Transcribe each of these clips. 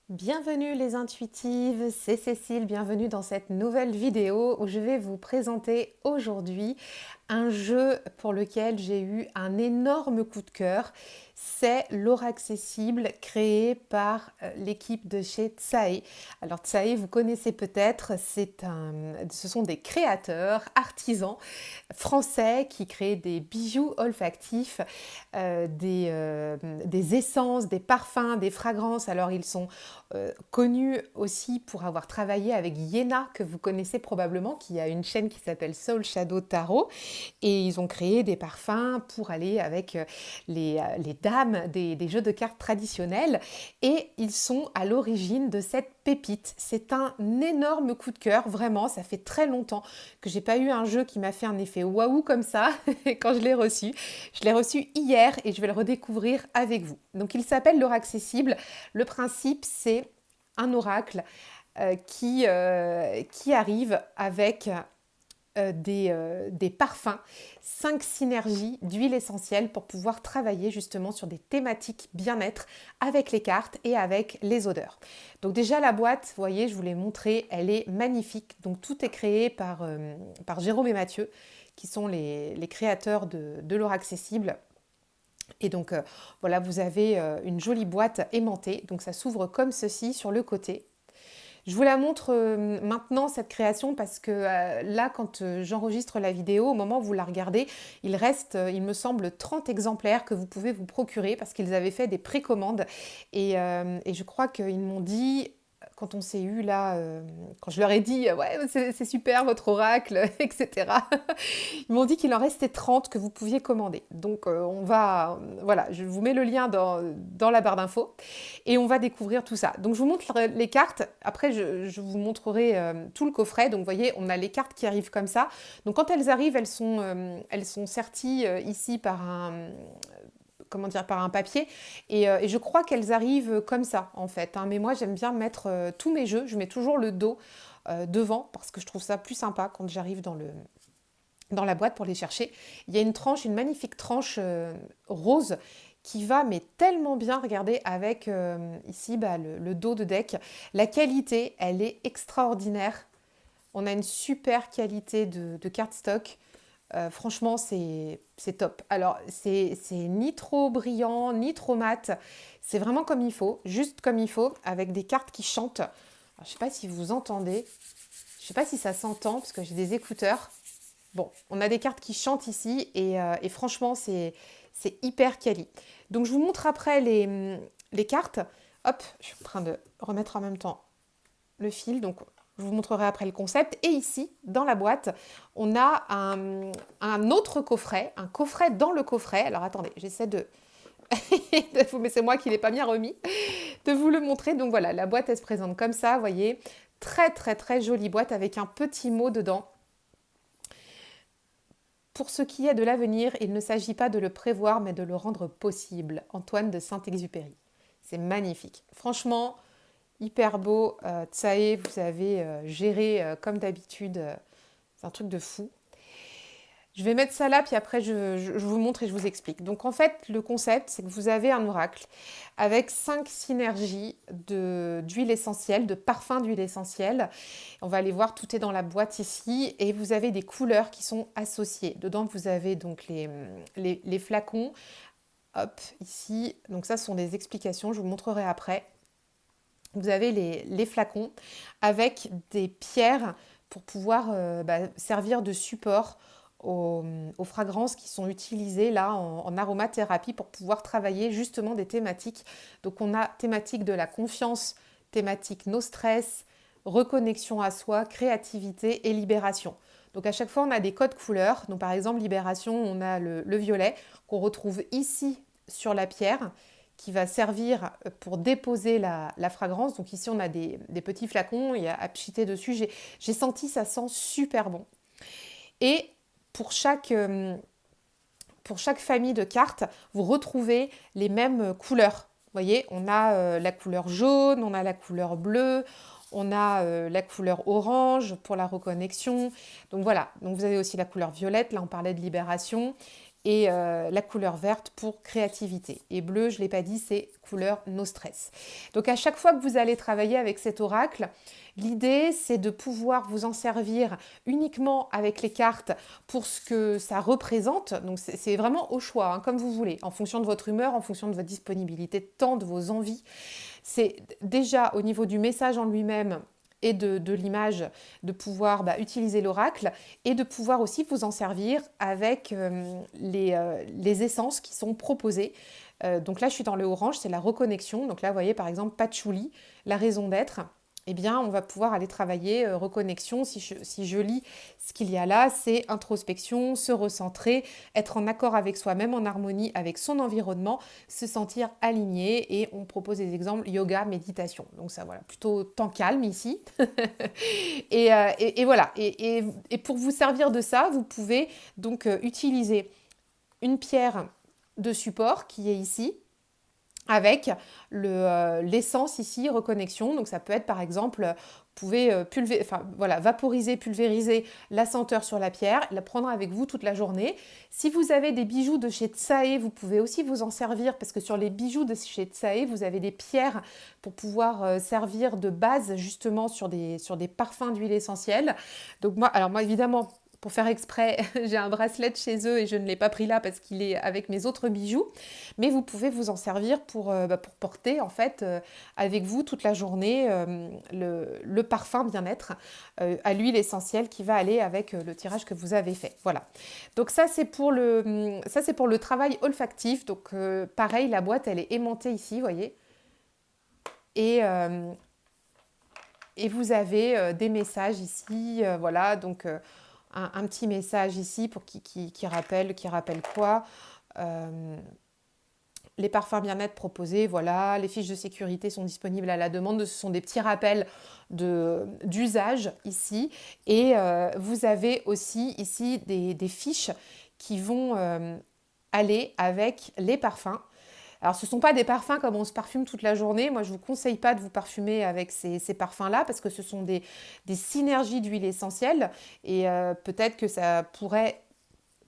Bienvenue les intuitives, c'est Cécile, bienvenue dans cette nouvelle vidéo où je vais vous présenter aujourd'hui un jeu pour lequel j'ai eu un énorme coup de cœur. C'est l'Aura Accessible créé par l'équipe de chez Tsae. Alors Tsae, vous connaissez peut-être, ce sont des créateurs, artisans français qui créent des bijoux olfactifs, des essences, des parfums, des fragrances. Alors ils sont connus aussi pour avoir travaillé avec Yéna, que vous connaissez probablement, qui a une chaîne qui s'appelle Soul Shadow Tarot. Et ils ont créé des parfums pour aller avec les dames des jeux de cartes traditionnels. Et ils sont à l'origine de cette pépite. C'est un énorme coup de cœur, vraiment. Ça fait très longtemps que j'ai pas eu un jeu qui m'a fait un effet waouh comme ça quand je l'ai reçu. Je l'ai reçu hier et je vais le redécouvrir avec vous. Donc il s'appelle l'Aura Accessible. Le principe, c'est un oracle qui arrive avec des parfums, 5 synergies d'huile essentielle pour pouvoir travailler justement sur des thématiques bien-être avec les cartes et avec les odeurs. Donc déjà la boîte, vous voyez, je vous l'ai montré, elle est magnifique. Donc tout est créé par Jérôme et Mathieu, qui sont les créateurs de l'Aura Accessible. Et donc voilà, vous avez une jolie boîte aimantée, donc ça s'ouvre comme ceci sur le côté. Je vous la montre maintenant, cette création, parce que là, quand j'enregistre la vidéo, au moment où vous la regardez, il reste, il me semble, 30 exemplaires que vous pouvez vous procurer parce qu'ils avaient fait des précommandes. Et je crois qu'ils m'ont dit, quand on s'est eu là, quand je leur ai dit, ouais, c'est super votre oracle, etc., ils m'ont dit qu'il en restait 30 que vous pouviez commander. Donc voilà, je vous mets le lien dans la barre d'infos et on va découvrir tout ça. Donc je vous montre les cartes, après je vous montrerai tout le coffret. Donc vous voyez, on a les cartes qui arrivent comme ça. Donc quand elles arrivent, elles sont serties ici par par un papier et je crois qu'elles arrivent comme ça en fait, hein. Mais moi j'aime bien mettre tous mes jeux, je mets toujours le dos devant parce que je trouve ça plus sympa quand j'arrive dans la boîte pour les chercher. Il y a une magnifique tranche rose qui va mais tellement bien, regardez, avec ici le dos de deck. La qualité, elle est extraordinaire. On a une super qualité de cardstock. Franchement, c'est top. Alors, c'est ni trop brillant, ni trop mat. C'est vraiment comme il faut, juste comme il faut, avec des cartes qui chantent. Alors, je ne sais pas si vous entendez. Je ne sais pas si ça s'entend, parce que j'ai des écouteurs. Bon, on a des cartes qui chantent ici et franchement, c'est hyper quali. Donc, je vous montre après les cartes. Hop, je suis en train de remettre en même temps le fil. Donc, je vous montrerai après le concept. Et ici, dans la boîte, on a un autre coffret, un coffret dans le coffret. Alors, attendez, j'essaie de... mais c'est moi qui ne l'ai pas bien remis, de vous le montrer. Donc, voilà, la boîte, elle se présente comme ça, vous voyez. Très, très, très jolie boîte avec un petit mot dedans. Pour ce qui est de l'avenir, il ne s'agit pas de le prévoir, mais de le rendre possible. Antoine de Saint-Exupéry. C'est magnifique. Franchement, hyper beau. Tsae, vous avez géré comme d'habitude. C'est un truc de fou. Je vais mettre ça là, puis après je vous montre et je vous explique. Donc en fait, le concept, c'est que vous avez un oracle avec 5 synergies d'huile essentielle, de parfums d'huile essentielle. On va aller voir, tout est dans la boîte ici. Et vous avez des couleurs qui sont associées. Dedans, vous avez donc les flacons. Hop, ici. Donc ça, ce sont des explications, je vous montrerai après. Vous avez les flacons avec des pierres pour pouvoir servir de support aux fragrances qui sont utilisées là en aromathérapie pour pouvoir travailler justement des thématiques. Donc on a thématique de la confiance, thématique no stress, reconnexion à soi, créativité et libération. Donc à chaque fois on a des codes couleurs. Donc par exemple libération, on a le violet qu'on retrouve ici sur la pierre qui va servir pour déposer la fragrance. Donc ici on a des petits flacons, il y a Apchité dessus. J'ai senti, ça sent super bon. Et pour chaque famille de cartes, vous retrouvez les mêmes couleurs. Vous voyez, on a la couleur jaune, on a la couleur bleue, on a la couleur orange pour la reconnexion. Donc voilà, donc vous avez aussi la couleur violette, là on parlait de libération. et la couleur verte pour créativité. Et bleu, je ne l'ai pas dit, c'est couleur no stress. Donc à chaque fois que vous allez travailler avec cet oracle, l'idée c'est de pouvoir vous en servir uniquement avec les cartes pour ce que ça représente. Donc c'est vraiment au choix, hein, comme vous voulez, en fonction de votre humeur, en fonction de votre disponibilité de temps, de vos envies. C'est déjà au niveau du message en lui-même et de l'image, de pouvoir utiliser l'oracle et de pouvoir aussi vous en servir avec les essences qui sont proposées. Donc là, je suis dans le orange, c'est la reconnexion. Donc là, vous voyez par exemple patchouli, la raison d'être. Eh bien, on va pouvoir aller travailler reconnexion. Si je lis ce qu'il y a là, c'est introspection, se recentrer, être en accord avec soi-même, en harmonie avec son environnement, se sentir aligné. Et on propose des exemples yoga, méditation. Donc ça, voilà, plutôt temps calme ici. Et voilà. Et pour vous servir de ça, vous pouvez donc utiliser une pierre de support qui est ici, avec l'essence ici, reconnexion. Donc ça peut être par exemple, vous pouvez vaporiser, pulvériser la senteur sur la pierre, la prendre avec vous toute la journée. Si vous avez des bijoux de chez Tsae, vous pouvez aussi vous en servir parce que sur les bijoux de chez Tsae, vous avez des pierres pour pouvoir servir de base justement sur des parfums d'huile essentielle. Donc moi évidemment, pour faire exprès, j'ai un bracelet de chez eux et je ne l'ai pas pris là parce qu'il est avec mes autres bijoux. Mais vous pouvez vous en servir pour porter en fait avec vous toute la journée le parfum bien-être à l'huile essentielle qui va aller avec le tirage que vous avez fait. Voilà. Donc ça c'est pour le travail olfactif. Donc pareil, la boîte elle est aimantée ici, vous voyez. Et vous avez des messages ici, voilà, donc un petit message ici pour qui rappelle quoi les parfums bien-être proposés, voilà, les fiches de sécurité sont disponibles à la demande, ce sont des petits rappels d'usage ici, et vous avez aussi ici des fiches qui vont aller avec les parfums. Alors, ce ne sont pas des parfums comme on se parfume toute la journée. Moi, je ne vous conseille pas de vous parfumer avec ces parfums-là parce que ce sont des synergies d'huile essentielle et peut-être que ça pourrait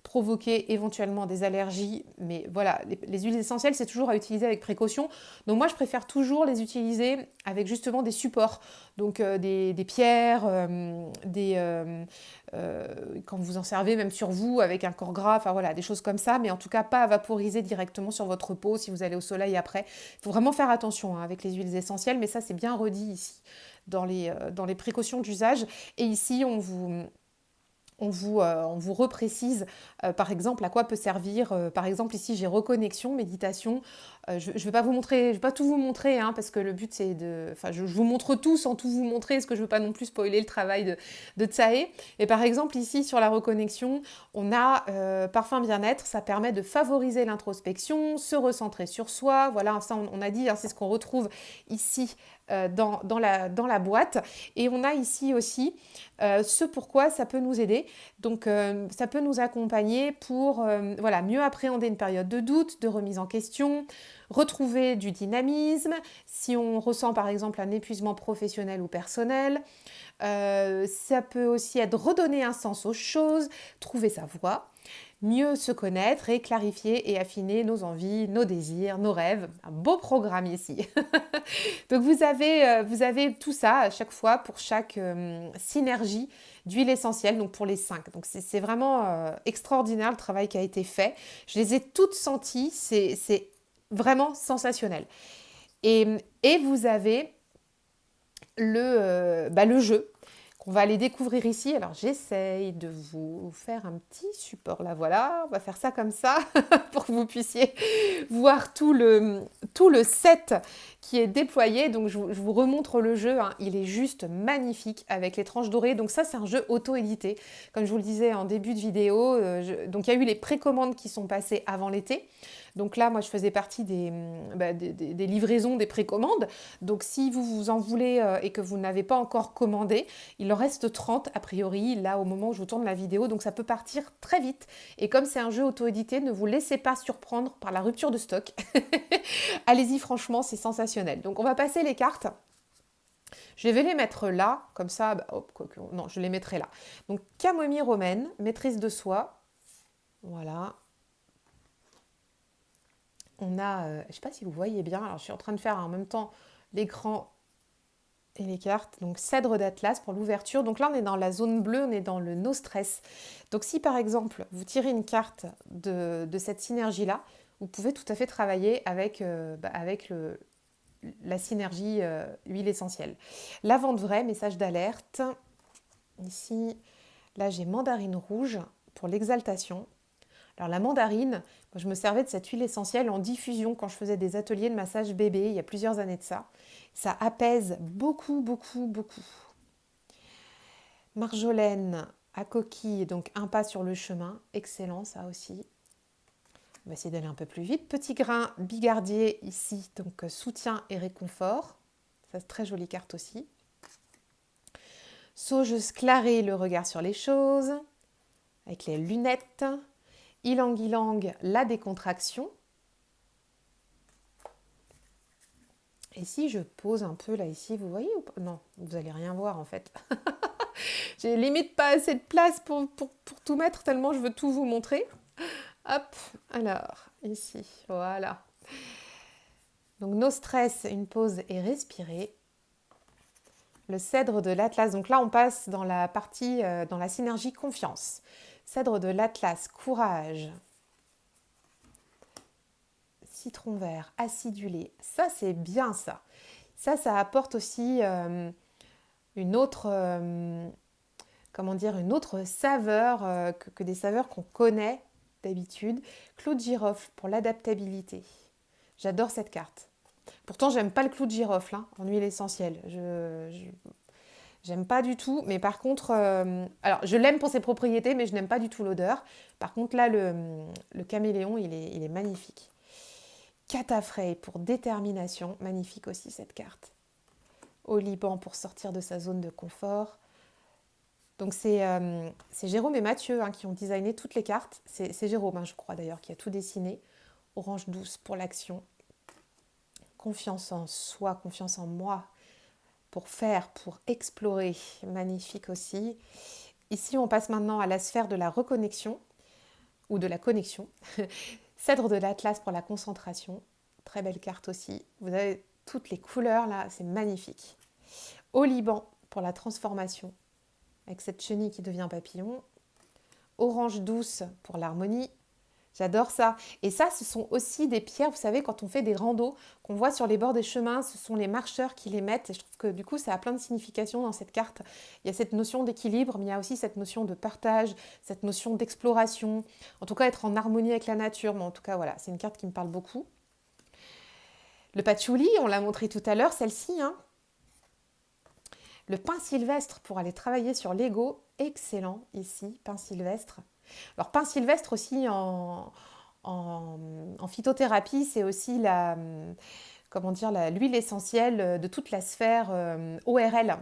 provoquer éventuellement des allergies. Mais voilà, les huiles essentielles, c'est toujours à utiliser avec précaution. Donc moi, je préfère toujours les utiliser avec justement des supports. Donc des pierres, quand vous en servez même sur vous avec un corps gras, enfin voilà, des choses comme ça. Mais en tout cas, pas à vaporiser directement sur votre peau si vous allez au soleil après. Il faut vraiment faire attention avec les huiles essentielles. Mais ça, c'est bien redit ici dans les précautions d'usage. Et ici, on vous reprécise, par exemple, à quoi peut servir. Par exemple, ici, j'ai reconnexion, méditation. Je ne vais pas vous montrer, je vais pas tout vous montrer, hein, parce que le but, c'est de... Enfin, je vous montre tout sans tout vous montrer, parce que je ne veux pas non plus spoiler le travail de Tsae. Et par exemple, ici, sur la reconnexion, on a parfum bien-être. Ça permet de favoriser l'introspection, se recentrer sur soi. Voilà, ça, on a dit, hein, c'est ce qu'on retrouve ici dans la boîte. Et on a ici aussi ce pourquoi ça peut nous aider. Donc ça peut nous accompagner pour mieux appréhender une période de doute, de remise en question, retrouver du dynamisme, si on ressent par exemple un épuisement professionnel ou personnel. Ça peut aussi être redonner un sens aux choses, trouver sa voie, mieux se connaître et clarifier et affiner nos envies, nos désirs, nos rêves. Un beau programme ici. Donc vous avez tout ça à chaque fois pour chaque synergie d'huile essentielle, donc pour les 5. Donc c'est vraiment extraordinaire le travail qui a été fait. Je les ai toutes senties, c'est vraiment sensationnel. Et vous avez le jeu qu'on va aller découvrir ici. Alors j'essaye de vous faire un petit support là, voilà, on va faire ça comme ça pour que vous puissiez voir tout le set qui est déployé. Donc je vous remontre le jeu, hein. Il est juste magnifique avec les tranches dorées. Donc ça c'est un jeu auto-édité, comme je vous le disais en début de vidéo. Donc il y a eu les précommandes qui sont passées avant l'été. Donc là, moi, je faisais partie des livraisons, des précommandes. Donc si vous en voulez et que vous n'avez pas encore commandé, il en reste 30 a priori, là, au moment où je vous tourne la vidéo. Donc ça peut partir très vite. Et comme c'est un jeu auto-édité, ne vous laissez pas surprendre par la rupture de stock. Allez-y, franchement, c'est sensationnel. Donc on va passer les cartes. Je vais les mettre là, comme ça. Non, je les mettrai là. Donc camomille romaine, maîtrise de soi. Voilà. on a, je ne sais pas si vous voyez bien, alors je suis en train de faire en même temps l'écran et les cartes. Donc cèdre d'Atlas pour l'ouverture. Donc là, on est dans la zone bleue, on est dans le no stress. Donc si par exemple, vous tirez une carte de cette synergie-là, vous pouvez tout à fait travailler avec la synergie huile essentielle. La vente vraie, message d'alerte. Ici, là j'ai mandarine rouge pour l'exaltation. Alors la mandarine, moi, je me servais de cette huile essentielle en diffusion quand je faisais des ateliers de massage bébé il y a plusieurs années de ça. Ça apaise beaucoup, beaucoup, beaucoup. Marjolaine à coquille, donc un pas sur le chemin. Excellent ça aussi. On va essayer d'aller un peu plus vite. Petit grain bigardier ici, donc soutien et réconfort. Ça, c'est très jolie carte aussi. Saugeuse clarée, le regard sur les choses, avec les lunettes. Ylang ylang, la décontraction. Et si je pose un peu là ici, vous voyez ou pas? Non, vous n'allez rien voir en fait. J'ai limite pas assez de place pour tout mettre tellement je veux tout vous montrer. Hop, alors, ici, voilà. Donc, no stress, une pause et respirer. Le cèdre de l'Atlas, donc là on passe dans la partie, dans la synergie confiance. Cèdre de l'Atlas, courage. Citron vert, acidulé, ça c'est bien ça. Ça apporte aussi une autre, une autre saveur que des saveurs qu'on connaît d'habitude. Clou de girofle pour l'adaptabilité. J'adore cette carte. Pourtant, j'aime pas le clou de girofle hein, en huile essentielle. J'aime pas du tout. Mais par contre, alors je l'aime pour ses propriétés, mais je n'aime pas du tout l'odeur. Par contre, là, le caméléon, il est magnifique. Catafrey pour détermination. Magnifique aussi cette carte. Au Liban pour sortir de sa zone de confort. Donc c'est Jérôme et Mathieu hein, qui ont designé toutes les cartes. C'est Jérôme, hein, je crois d'ailleurs, qui a tout dessiné. Orange douce pour l'action. Confiance en soi, confiance en moi. Pour faire, pour explorer. Magnifique aussi. Ici, on passe maintenant à la sphère de la reconnexion ou de la connexion. Cèdre de l'Atlas pour la concentration. Très belle carte aussi. Vous avez toutes les couleurs là, c'est magnifique. Au Liban pour la transformation. Avec cette chenille qui devient papillon. Orange douce pour l'harmonie. J'adore ça. Et ça, ce sont aussi des pierres, vous savez, quand on fait des randos, qu'on voit sur les bords des chemins, ce sont les marcheurs qui les mettent. Et je trouve que du coup, ça a plein de significations dans cette carte. Il y a cette notion d'équilibre, mais il y a aussi cette notion de partage, cette notion d'exploration. En tout cas, être en harmonie avec la nature. Mais en tout cas, voilà, c'est une carte qui me parle beaucoup. Le patchouli, on l'a montré tout à l'heure, celle-ci, hein. Le pin sylvestre pour aller travailler sur l'ego, excellent ici, pin sylvestre. Alors pin sylvestre aussi en phytothérapie, c'est aussi l'huile essentielle de toute la sphère ORL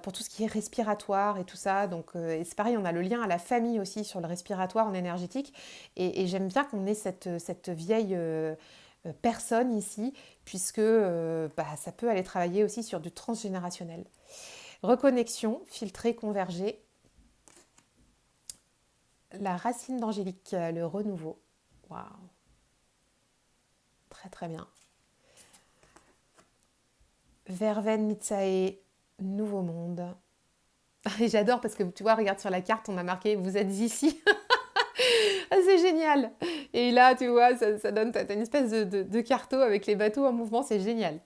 pour tout ce qui est respiratoire et tout ça. Donc et c'est pareil, on a le lien à la famille aussi sur le respiratoire en énergétique. Et j'aime bien qu'on ait cette vieille personne ici, puisque ça peut aller travailler aussi sur du transgénérationnel. Reconnexion, filtrer, converger. La racine d'Angélique, le renouveau. Waouh. Très très bien. Verveine Mitsae, nouveau monde. Et j'adore parce que tu vois, regarde sur la carte, on a marqué vous êtes ici. Ah, c'est génial. Et là, tu vois, ça donne t'as une espèce de carto avec les bateaux en mouvement, c'est génial.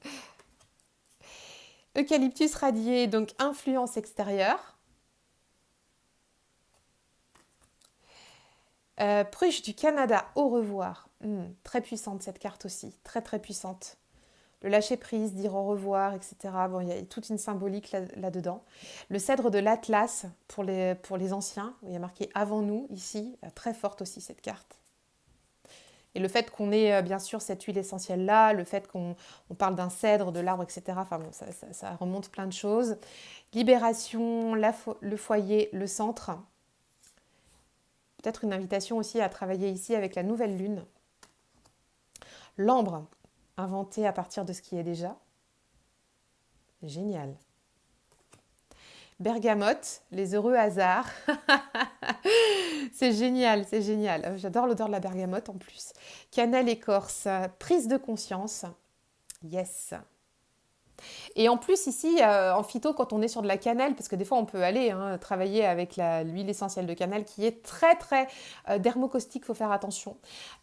Eucalyptus radié, donc influence extérieure. Pruche du Canada, au revoir. Très puissante cette carte aussi, très très puissante. Le lâcher prise, dire au revoir, etc. Bon, il y a toute une symbolique là-dedans. Le cèdre de l'Atlas pour les anciens, il y a marqué avant nous ici, très forte aussi cette carte. Et le fait qu'on ait bien sûr cette huile essentielle là, le fait qu'on parle d'un cèdre, de l'arbre, etc. Enfin bon, ça remonte plein de choses. Libération, le foyer, le centre. Peut-être une invitation aussi à travailler ici avec la nouvelle lune. L'ambre, inventé à partir de ce qui est déjà. Génial. Bergamote, les heureux hasards. C'est génial, c'est génial. J'adore l'odeur de la bergamote en plus. Cannelle écorce, prise de conscience. Yes. Et en plus, ici, en phyto, quand on est sur de la cannelle, parce que des fois, on peut aller travailler avec l'huile essentielle de cannelle qui est très, très dermocaustique, il faut faire attention.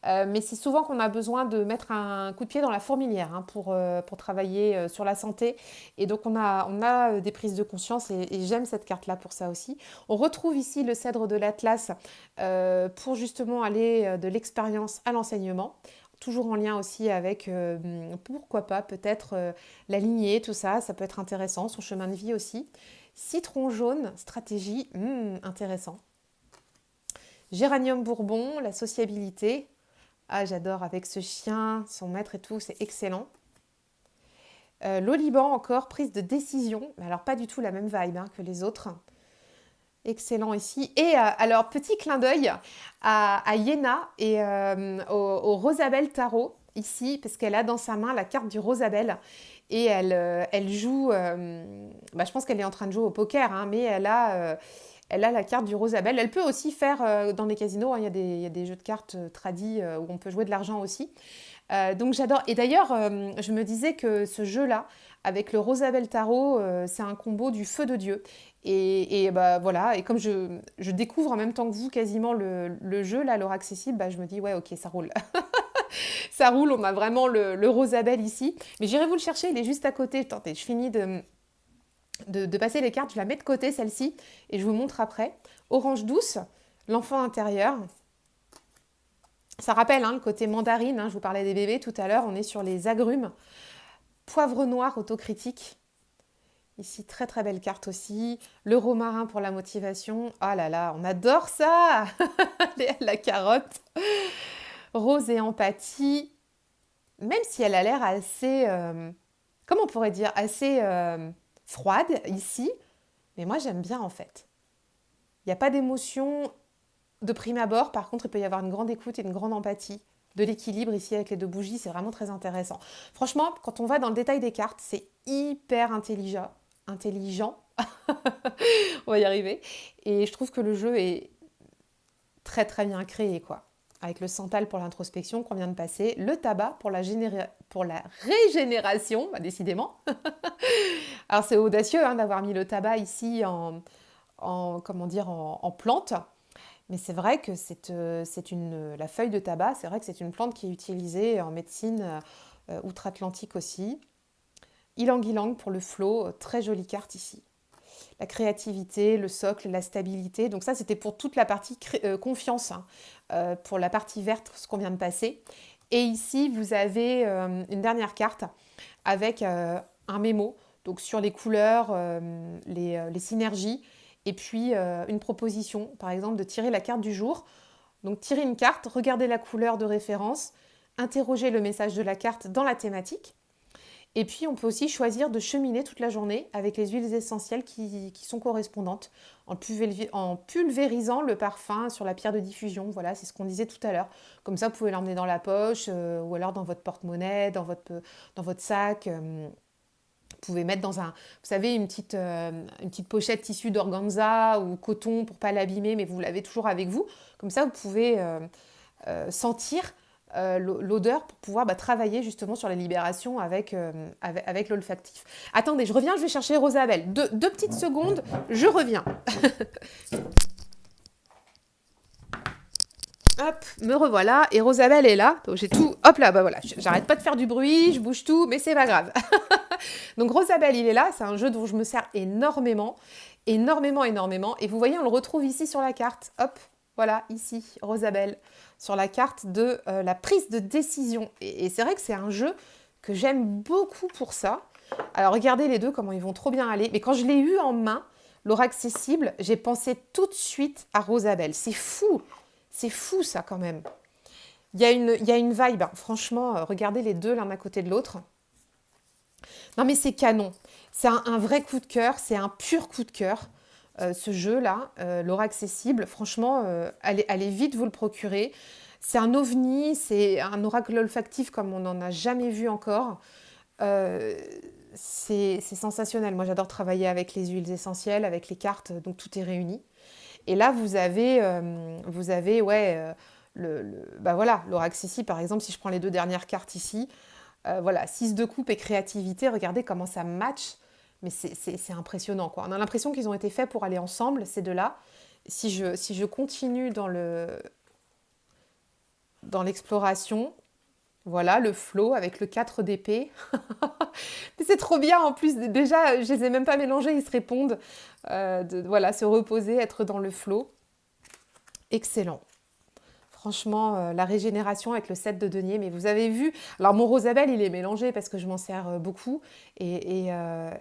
Mais c'est souvent qu'on a besoin de mettre un coup de pied dans la fourmilière pour travailler sur la santé. Et donc, on a des prises de conscience et j'aime cette carte-là pour ça aussi. On retrouve ici le cèdre de l'Atlas pour justement aller de l'expérience à l'enseignement. Toujours en lien aussi avec, pourquoi pas, peut-être la lignée, tout ça, ça peut être intéressant, son chemin de vie aussi. Citron jaune, stratégie, intéressant. Géranium bourbon, la sociabilité. Ah, j'adore avec ce chien, son maître et tout, c'est excellent. L'oliban encore, prise de décision, mais alors pas du tout la même vibe que les autres. Excellent ici. Et alors, petit clin d'œil à Yéna et au Rosabelle Tarot, ici, parce qu'elle a dans sa main la carte du Rosabelle. Et elle joue, je pense qu'elle est en train de jouer au poker, mais elle a la carte du Rosabelle. Elle peut aussi faire dans les casinos, il y a des jeux de cartes tradis où on peut jouer de l'argent aussi. Donc j'adore. Et d'ailleurs, je me disais que ce jeu-là, avec le Rosabelle Tarot, c'est un combo du feu de Dieu. Et voilà, et comme je découvre en même temps que vous quasiment le jeu, là, l'heure accessible, je me dis, ouais, ok, ça roule. Ça roule, on a vraiment le Rosabelle ici. Mais j'irai vous le chercher, il est juste à côté. Attendez, je finis de passer les cartes, je la mets de côté, celle-ci, et je vous montre après. Orange douce, l'enfant intérieur. Ça rappelle le côté mandarine, je vous parlais des bébés tout à l'heure, on est sur les agrumes. Poivre noir autocritique. Ici, très très belle carte aussi. Le romarin pour la motivation. Ah là là, on adore ça. La carotte. Rose et empathie. Même si elle a l'air assez, comment on pourrait dire, assez froide ici. Mais moi, j'aime bien en fait. Il n'y a pas d'émotion de prime abord. Par contre, il peut y avoir une grande écoute et une grande empathie. De l'équilibre ici avec les deux bougies, c'est vraiment très intéressant. Franchement, quand on va dans le détail des cartes, c'est hyper intelligent. On va y arriver. Et je trouve que le jeu est très très bien créé, quoi. Avec le santal pour l'introspection qu'on vient de passer, le tabac pour la régénération, décidément. Alors c'est audacieux d'avoir mis le tabac ici en plante. Mais c'est vrai que la feuille de tabac, c'est vrai que c'est une plante qui est utilisée en médecine outre-Atlantique aussi. Ylang-ylang pour le flow, très jolie carte ici. La créativité, le socle, la stabilité. Donc ça, c'était pour toute la partie confiance, pour la partie verte, ce qu'on vient de passer. Et ici, vous avez une dernière carte avec un mémo, donc sur les couleurs, les synergies, et puis une proposition, par exemple, de tirer la carte du jour. Donc tirer une carte, regarder la couleur de référence, interroger le message de la carte dans la thématique. Et puis, on peut aussi choisir de cheminer toute la journée avec les huiles essentielles qui sont correspondantes, en pulvérisant le parfum sur la pierre de diffusion. Voilà, c'est ce qu'on disait tout à l'heure. Comme ça, vous pouvez l'emmener dans la poche ou alors dans votre porte-monnaie, dans votre sac. Vous pouvez mettre vous savez, une petite pochette tissu d'organza ou coton pour ne pas l'abîmer, mais vous l'avez toujours avec vous. Comme ça, vous pouvez sentir l'odeur pour pouvoir travailler justement sur la libération avec l'olfactif. Attendez, je reviens, je vais chercher Rosabelle. Deux petites secondes, je reviens. Hop, me revoilà et Rosabelle est là. Donc j'ai tout, hop là, voilà, j'arrête pas de faire du bruit, je bouge tout, mais c'est pas grave. Donc Rosabelle, il est là, c'est un jeu dont je me sers énormément. Et vous voyez, on le retrouve ici sur la carte. Hop, voilà, ici, Rosabelle, sur la carte de la prise de décision. Et c'est vrai que c'est un jeu que j'aime beaucoup pour ça. Alors regardez les deux, comment ils vont trop bien aller. Mais quand je l'ai eu en main, l'aura accessible, j'ai pensé tout de suite à Rosabelle. C'est fou ça quand même. Il y a une vibe, franchement, regardez les deux l'un à côté de l'autre. Non mais c'est canon, c'est un vrai coup de cœur, c'est un pur coup de cœur. Ce jeu-là, l'aura accessible, franchement, allez vite vous le procurer. C'est un ovni, c'est un oracle olfactif comme on n'en a jamais vu encore. C'est sensationnel. Moi, j'adore travailler avec les huiles essentielles, avec les cartes, donc tout est réuni. Et là, vous avez ouais, bah voilà, l'Orax ici, par exemple, si je prends les deux dernières cartes ici, voilà, 6 de coupe et créativité, regardez comment ça match. Mais c'est impressionnant, quoi. On a l'impression qu'ils ont été faits pour aller ensemble, ces deux-là. Si je continue dans l'exploration, voilà, le flow avec le 4 d'épée. Mais c'est trop bien en plus. Déjà, je les ai même pas mélangés, ils se répondent. Voilà, se reposer, être dans le flow. Excellent. Franchement, la régénération avec le 7 de denier, mais vous avez vu, alors mon Rosabelle, il est mélangé parce que je m'en sers beaucoup. Et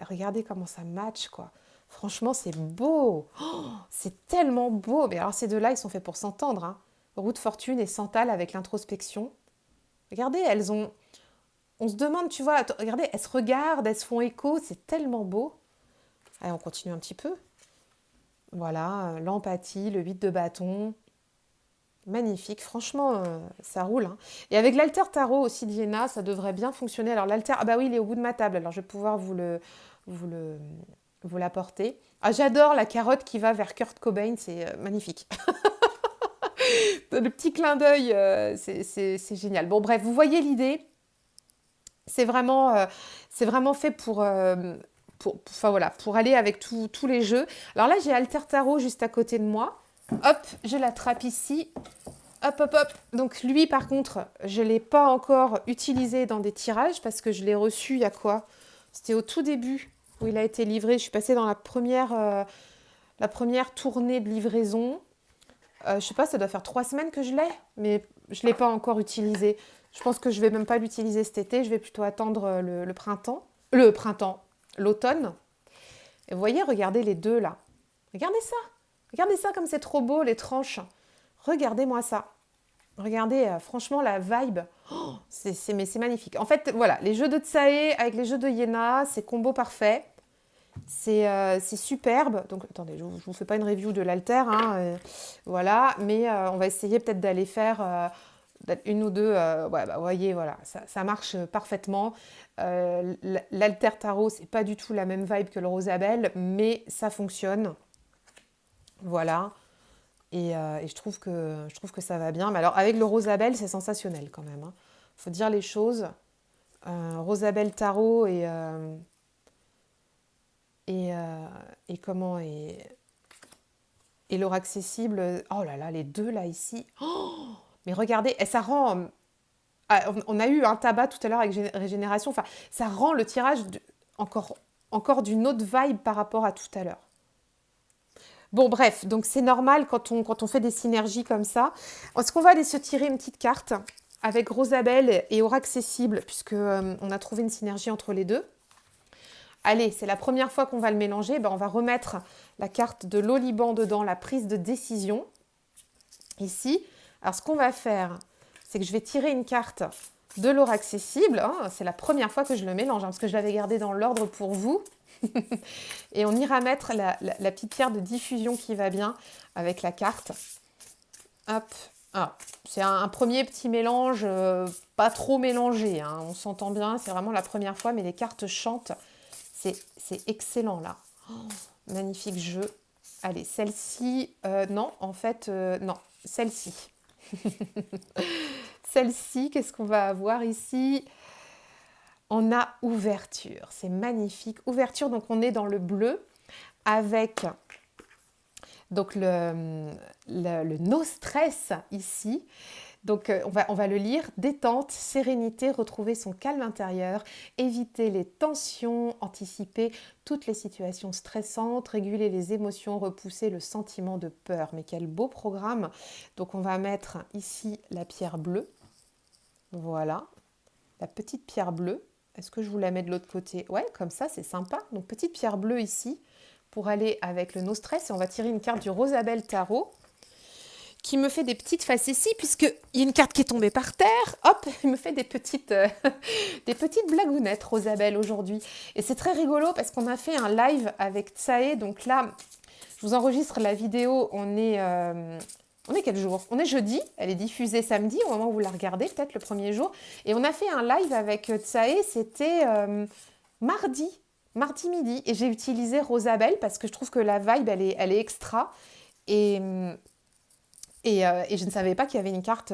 regardez comment ça match, quoi. Franchement, c'est beau. Oh, c'est tellement beau. Mais alors, ces deux-là, ils sont faits pour s'entendre, hein. Roue de fortune et Santal avec l'introspection. Regardez, elles ont... On se demande, tu vois, regardez, elles se regardent, elles se font écho, c'est tellement beau. Allez, on continue un petit peu. Voilà, l'empathie, le 8 de bâton. Magnifique, franchement, ça roule, hein. Et avec l'alter tarot aussi d'Iéna, ça devrait bien fonctionner. Alors l'alter, ah bah oui, il est au bout de ma table, alors je vais pouvoir vous le, vous l'apporter. Ah, j'adore la carotte qui va vers Kurt Cobain, c'est magnifique. Le petit clin d'œil, c'est génial. Bon, bref, vous voyez l'idée. C'est vraiment fait enfin, voilà, pour aller avec tous les jeux. Alors là, j'ai Alter Tarot juste à côté de moi. Hop, je l'attrape ici. Hop, hop, hop. Donc lui, par contre, je ne l'ai pas encore utilisé dans des tirages parce que je l'ai reçu il y a quoi? C'était au tout début où il a été livré. Je suis passée dans la première tournée de livraison. Je ne sais pas, ça doit faire 3 semaines que je l'ai, mais je ne l'ai pas encore utilisé. Je pense que je ne vais même pas l'utiliser cet été. Je vais plutôt attendre le printemps. L'automne. Et vous voyez, regardez les deux là. Regardez ça. Regardez ça comme c'est trop beau, les tranches. Regardez-moi ça. Regardez, franchement, la vibe. Oh, mais c'est magnifique. En fait, voilà, les jeux de Tsae avec les jeux de Iéna, c'est combo parfait. C'est superbe. Donc, attendez, je ne vous fais pas une review de l'alter, hein, voilà. Mais on va essayer peut-être d'aller faire une ou deux. Ouais, bah, vous voyez, voilà, ça marche parfaitement. L'alter tarot, c'est pas du tout la même vibe que le Rosabelle, mais ça fonctionne. Voilà. Et je trouve que ça va bien. Mais alors, avec le Rosabelle, c'est sensationnel quand même, hein. Faut dire les choses. Rosabelle tarot et comment et l'or accessible. Oh là là, les deux là ici. Oh, mais regardez, et ça rend. On a eu un tabac tout à l'heure avec Régénération. Enfin, ça rend le tirage encore d'une autre vibe par rapport à tout à l'heure. Bon, bref, donc c'est normal quand on fait des synergies comme ça. Est-ce qu'on va aller se tirer une petite carte avec Rosabelle et Aura accessible, puisque on a trouvé une synergie entre les deux. Allez, c'est la première fois qu'on va le mélanger. Ben, on va remettre la carte de l'Oliban dedans, la prise de décision, ici. Alors, ce qu'on va faire, c'est que je vais tirer une carte de l'Aura accessible. Oh, c'est la première fois que je le mélange, hein, parce que je l'avais gardé dans l'ordre pour vous. Et on ira mettre la petite pierre de diffusion qui va bien avec la carte. Hop. Ah, c'est un premier petit mélange, pas trop mélangé, hein, on s'entend bien, c'est vraiment la première fois, mais les cartes chantent. C'est excellent là. Oh, magnifique jeu. Allez, celle-ci, non, en fait, non, celle-ci. Celle-ci, qu'est-ce qu'on va avoir ici? On a ouverture, c'est magnifique. Ouverture, donc on est dans le bleu avec donc le no stress ici. Donc on va le lire. Détente, sérénité, retrouver son calme intérieur, éviter les tensions, anticiper toutes les situations stressantes, réguler les émotions, repousser le sentiment de peur. Mais quel beau programme! Donc on va mettre ici la pierre bleue. Voilà, la petite pierre bleue. Est-ce que je vous la mets de l'autre côté? Ouais, comme ça, c'est sympa. Donc, petite pierre bleue ici pour aller avec le no stress. Et on va tirer une carte du Rosabelle Tarot qui me fait des petites facéties puisqu'il y a une carte qui est tombée par terre. Hop, il me fait des petites blagounettes, Rosabelle, aujourd'hui. Et c'est très rigolo parce qu'on a fait un live avec Tsae. Donc là, je vous enregistre la vidéo. On est quel jour? On est jeudi, elle est diffusée samedi, au moment où vous la regardez, peut-être le premier jour. Et on a fait un live avec Tsae, c'était mardi midi. Et j'ai utilisé Rosabelle parce que je trouve que la vibe, elle est extra. Et, et je ne savais pas qu'il y avait une carte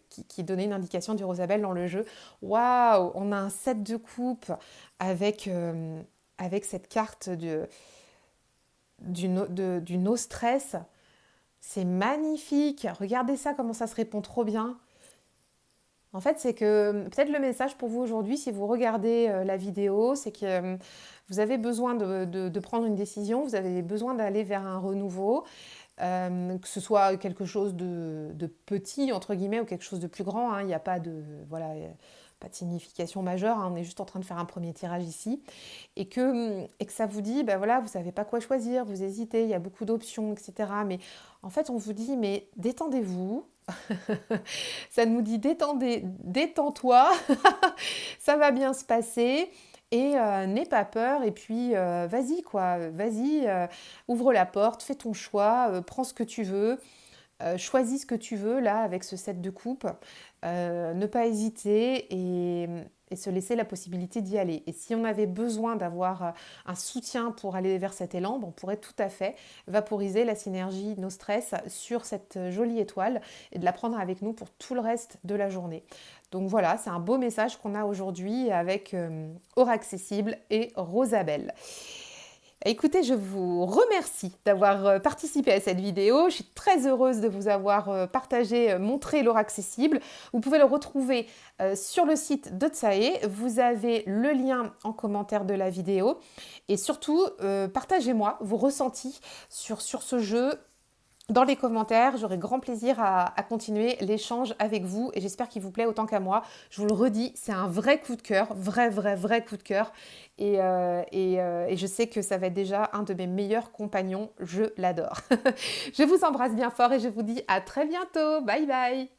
qui donnait une indication du Rosabelle dans le jeu. Waouh, on a un set de coupe avec, avec cette carte du no stress. C'est magnifique. Regardez ça, comment ça se répond trop bien. En fait, c'est que peut-être le message pour vous aujourd'hui, si vous regardez la vidéo, c'est que vous avez besoin de prendre une décision, vous avez besoin d'aller vers un renouveau, que ce soit quelque chose de petit, entre guillemets, ou quelque chose de plus grand. Hein. Il n'y a pas de, voilà, pas de signification majeure, hein. On est juste en train de faire un premier tirage ici. Et que ça vous dit, ben voilà, vous ne savez pas quoi choisir, vous hésitez, il y a beaucoup d'options, etc. Mais en fait, on vous dit, mais détendez-vous. Ça nous dit détends-toi, ça va bien se passer et n'aie pas peur et puis vas-y quoi, vas-y, ouvre la porte, fais ton choix, prends ce que tu veux, choisis ce que tu veux là avec ce set de coupe, ne pas hésiter et se laisser la possibilité d'y aller. Et si on avait besoin d'avoir un soutien pour aller vers cet élan, on pourrait tout à fait vaporiser la synergie No Stress sur cette jolie étoile et de la prendre avec nous pour tout le reste de la journée. Donc voilà, c'est un beau message qu'on a aujourd'hui avec Aura Accessible et Rosabelle. Écoutez, je vous remercie d'avoir participé à cette vidéo. Je suis très heureuse de vous avoir partagé, montré l'Aura Accessible. Vous pouvez le retrouver sur le site de Tsae. Vous avez le lien en commentaire de la vidéo. Et surtout, partagez-moi vos ressentis sur ce jeu. Dans les commentaires, j'aurai grand plaisir à continuer l'échange avec vous et j'espère qu'il vous plaît autant qu'à moi. Je vous le redis, c'est un vrai coup de cœur, vrai coup de cœur et je sais que ça va être déjà un de mes meilleurs compagnons, je l'adore. Je vous embrasse bien fort et je vous dis à très bientôt, bye bye.